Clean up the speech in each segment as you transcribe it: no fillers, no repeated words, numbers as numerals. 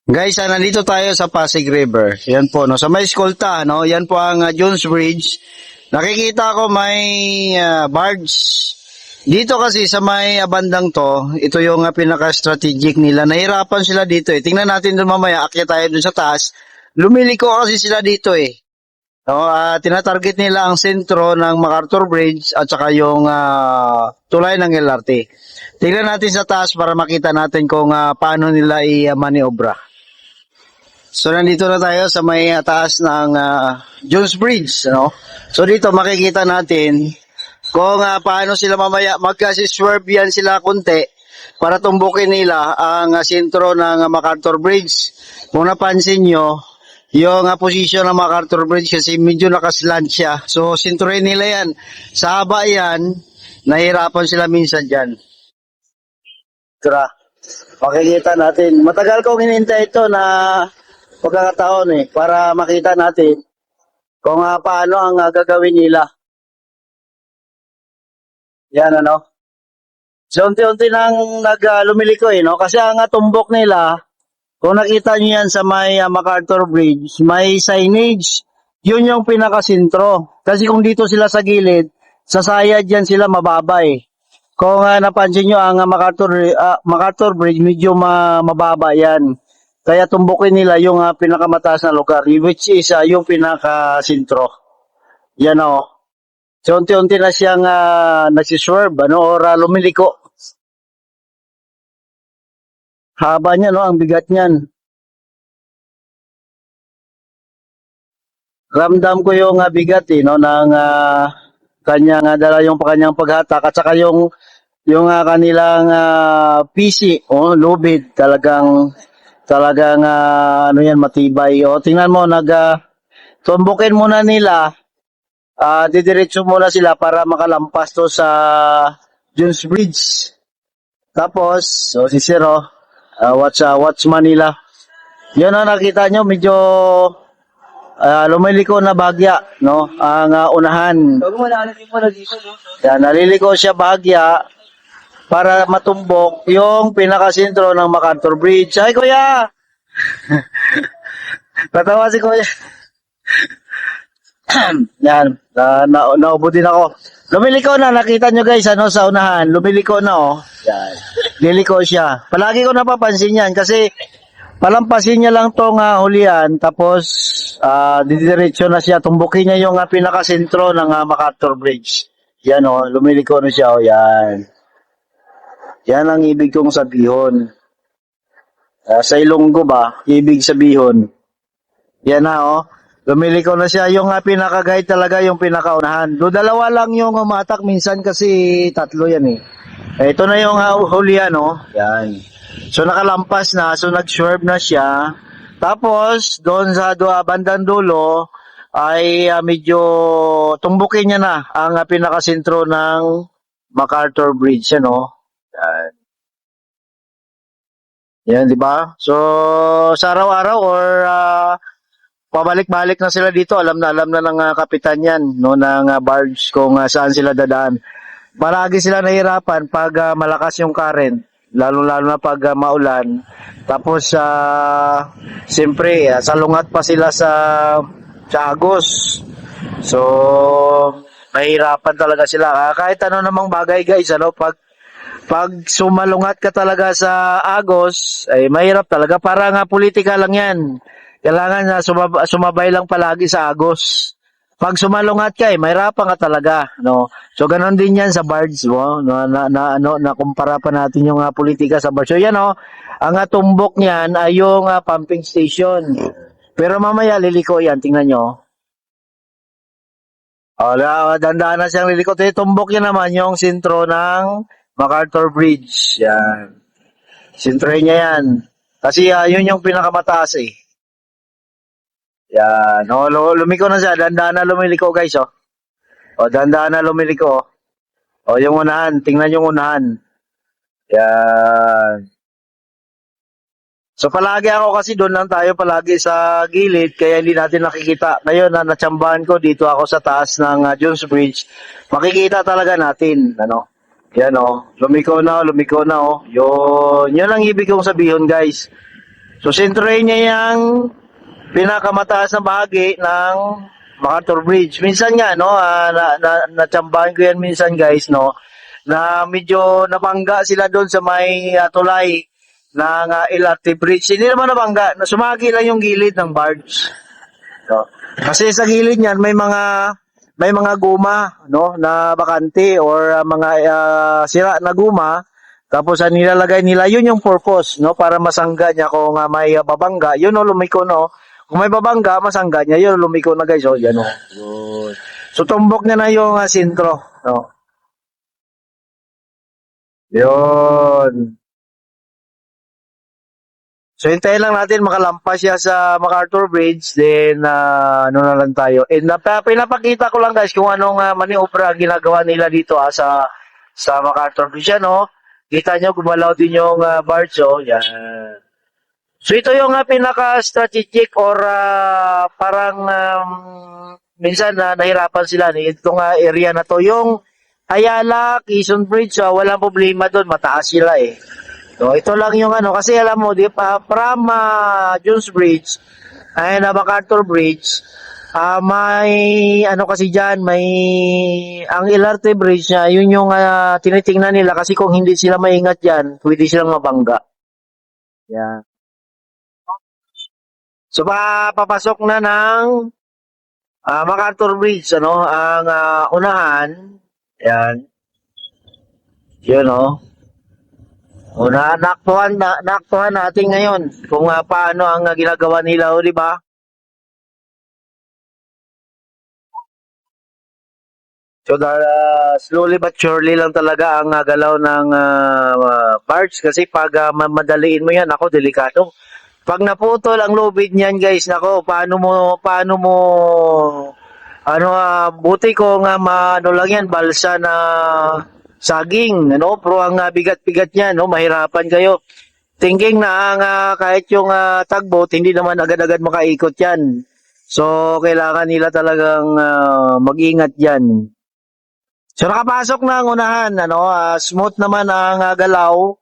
Guys, nandito tayo sa Pasig River. Yan po, no. Sa may eskolta, no. Yan po ang Jones Bridge. Nakikita ko may barge. Dito kasi sa may bandang to, ito yung pinaka-strategic nila. Nahirapan sila dito eh. Tingnan natin doon mamaya, akyat tayo doon sa taas. Lumiliko kasi sila dito eh. No, tinatarget nila ang sentro ng MacArthur Bridge at saka yung tulay ng LRT. Tingnan natin sa taas para makita natin kung paano nila i-maniobra. So nandito na tayo sa may taas ng Jones Bridge, no? So dito makikita natin kung paano sila mamaya magka-swerve yan sila konti para tumbukin nila ang sentro ng MacArthur Bridge. Kung napansin nyo, yung position ng MacArthur Bridge kasi medyo nakaslant siya. So sentroin nila yan. Sa haba yan, nahirapan sila minsan dyan. Tara, makikita natin. Matagal kong hinintay ito na pagkakataon para makita natin kung paano ang gagawin nila. Yan ano. So unti-unti nang lumiliko no? Kasi ang tumbok nila, kung nakita nyo yan sa may MacArthur Bridge, may signage. Yun yung pinakasintro. Kasi kung dito sila sa gilid, sa sayad yan sila mababa Kung napansin nyo, ang MacArthur Bridge, medyo mababa yan. Kaya tumbukin nila yung pinakamataas na lugar, which is yung pinakasintro. Yan o. So, unti-unti na siyang nagsiswerve, or lumiliko. Haba niya, no? Ang bigat niyan. Ramdam ko yung bigat, no? Ng kanyang, dala yung kanyang paghatak, at saka yung kanilang PC, lubid, talagang ano yan, matibay. Tingnan mo, tumbukin muna nila, didiretso muna sila para makalampas to sa Jones Bridge. Tapos, si Sir, watch Manila. Yun nakita nyo, medyo lumiliko na bahagya, no? Ang unahan. Yan, naliliko siya bahagya para matumbok yung pinakasentro ng MacArthur Bridge. Ay, kuya! Natawa si kuya. Yan, naubo din ako. Lumiliko na, nakita nyo guys, sa unahan, lumiliko na, Yan, liliko siya. Palagi ko napapansin yan kasi palampasin niya lang tong hulihan, tapos didiretso na siya, tumbukin niya yung pinakasentro ng MacArthur Bridge. Yan, lumiliko na siya, yan. Yan ang ibig kong sabihin. Sa Ilonggo ba, ibig sabihin. Yan na, lumiliko na siya. Yung pinaka-guide talaga, yung pinakaunahan. Dalawa lang yung umatak minsan kasi tatlo yan Ito na yung hulihan, Yan. So nakalampas na, so nag-swerve na siya. Tapos, doon sa bandang dulo, ay medyo tumbukin niya na ang pinakasentro ng MacArthur Bridge, Yan. Yan, di ba? So, sa araw-araw or pabalik-balik na sila dito, alam na ng kapitan yan, ng barge kung saan sila dadaan. Palagi sila nahirapan pag malakas yung current, lalo-lalo na pag maulan. Tapos, siyempre, salungat pa sila sa Agos. So, mahirapan talaga sila. Kahit ano namang bagay guys, pag sumalungat ka talaga sa Agos, ay mahirap talaga. Para nga politika lang yan. Kailangan na sumabay lang palagi sa Agos. Pag sumalungat ka, mahirapan ka talaga, no? So ganon din yan sa barge, na kumpara pa natin yung politika sa barge. So yan, ang tumbok niyan ay yung pumping station. Pero mamaya liliko yan, tingnan nyo. Dandaan na siyang liliko. Tumbok yan naman yung sentro ng MacArthur Bridge. Yan. Sintroy niya yan. Kasi yun yung pinakamataas Yan. Lumiko na siya. Dandaan na lumiliko guys. Dandaan na lumiliko. Yung unahan. Tingnan yung unahan. Yan. So palagi ako kasi doon lang tayo palagi sa gilid kaya hindi natin nakikita. Ngayon natsambahan ko dito ako sa taas ng Jones Bridge. Makikita talaga natin. Yan lumiko na Yun ang ibig kong sabihin guys. So, sentrohin niya yung pinakamataas na bahagi ng MacArthur Bridge. Minsan nga, no, natsambahan ko yan minsan, guys, no, na medyo nabangga sila doon sa may tulay ng LRT Bridge. Hindi naman nabangga, sumagi lang yung gilid ng barge. No? Kasi sa gilid niyan may mga guma, no, na bakante or mga sira na guma. Tapos nilalagay nila, yun yung purpose, no, para masangga niya kung may babangga, yun o lumiko, no. Kung may babangga, masangga niya, yun lumiko na, guys, oh, yan o. Good. So tumbok niya na yung sintro, no. Yun. So, hintayin lang natin makalampas siya sa MacArthur Bridge, then ano na lang tayo. And pinapakita ko lang, guys, kung anong maniobra ang ginagawa nila dito sa MacArthur Bridge. Ano? Kita nyo, gumalaw din yung barge, oh. Yan. So, ito yung pinaka-strategic or parang minsan nahirapan sila. Itong area na to. Yung Ayala, Quezon Bridge, walang problema doon. Mataas sila eh. So, ito lang yung kasi alam mo, di pa, from Jones Bridge, and MacArthur Bridge, may, kasi dyan, ang LRT Bridge niya, yun yung tinitingnan nila, kasi kung hindi sila maingat dyan, pwede silang mabangga. Yan. So, papasok na ng MacArthur Bridge, ang unahan, yan, yun, naktuhan natin ngayon kung paano ang ginagawa nila, di ba? So, slowly but surely lang talaga ang galaw ng barge kasi pag madaliin mo yan, ako, delikado. Pag naputol ang lubid niyan, guys, nako, paano mo, buti ko nga, lang yan, balsa na saging, pero ang bigat-bigat niya, mahirapan kayo. Thinking na kahit yung tugboat, hindi naman agad-agad makaikot yan. So, kailangan nila talagang mag-ingat yan. So, nakapasok na ang unahan, smooth naman ang galaw.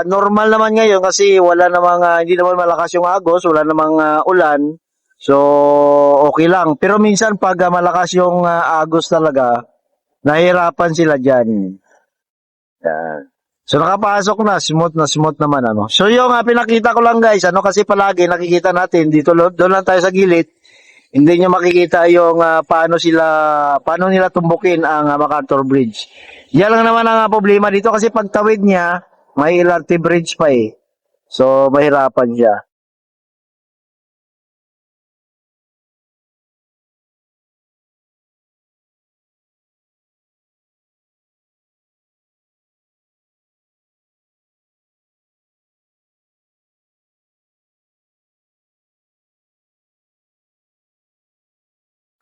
Normal naman ngayon kasi wala namang, hindi naman malakas yung agos, wala namang ulan. So, okay lang. Pero minsan pag malakas yung agos talaga, nahihirapan sila dyan. Yan. So, nakapasok na smooth naman, So, yung pinakita ko lang, guys, kasi palagi nakikita natin, doon lang tayo sa gilid, hindi nyo makikita yung paano nila tumbukin ang MacArthur Bridge. Yan lang naman ang problema dito kasi pagtawid niya, may LRT Bridge pa eh. So, mahirapan siya.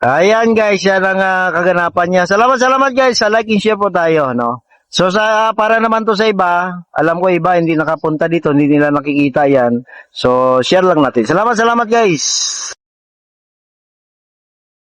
Ayan, guys, yan ang kaganapan niya. Salamat guys, sa like and share po tayo, no? So para naman to sa iba, alam ko iba hindi nakapunta dito, hindi nila nakikita yan. So share lang natin. Salamat guys.